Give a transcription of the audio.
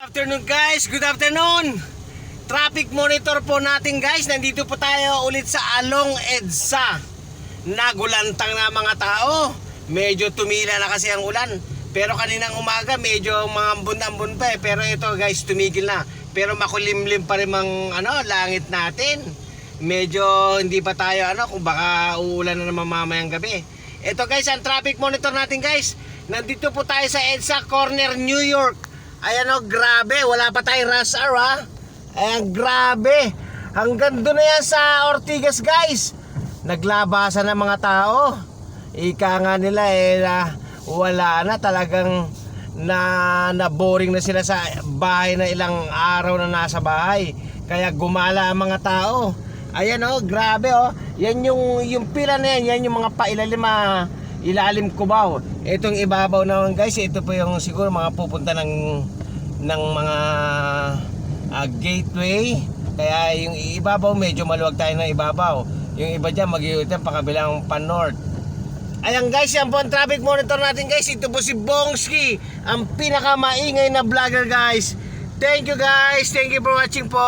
Afternoon guys, good afternoon. Traffic monitor po natin guys. Nandito po tayo ulit sa Along EDSA. Nagulantang na mga tao. Medyo tumila na kasi ang ulan. Pero kaninang umaga medyo mga ambon-ambon pa eh. Pero ito guys, tumigil na. Pero makulimlim pa rin ang langit natin. Medyo hindi pa tayo kung baka uulan na naman mamayang gabi. Ito guys, ang traffic monitor natin guys. Nandito po tayo sa EDSA Corner, New York. Ayan grabe, wala pa tayong rush hour ha. Ayan, grabe. Hanggang doon na yan sa Ortigas guys. Naglabasan ng mga tao. Ika nga nila wala na, talagang na boring na sila sa bahay na ilang araw na nasa bahay. Kaya gumala ang mga tao. Ayan grabe Yan yung pila na yan yung mga ilalim Cubao. Itong ibabaw naman guys, ito po yung siguro mga pupunta ng mga gateway. Kaya yung ibabaw medyo maluwag tayo ng ibabaw. Yung iba dyan mag-iutan pa kabilang pan-north. Ayan guys, yan po ang traffic monitor natin guys. Ito po si Bongski, ang pinakamaingay na vlogger guys. Thank you guys, thank you for watching po.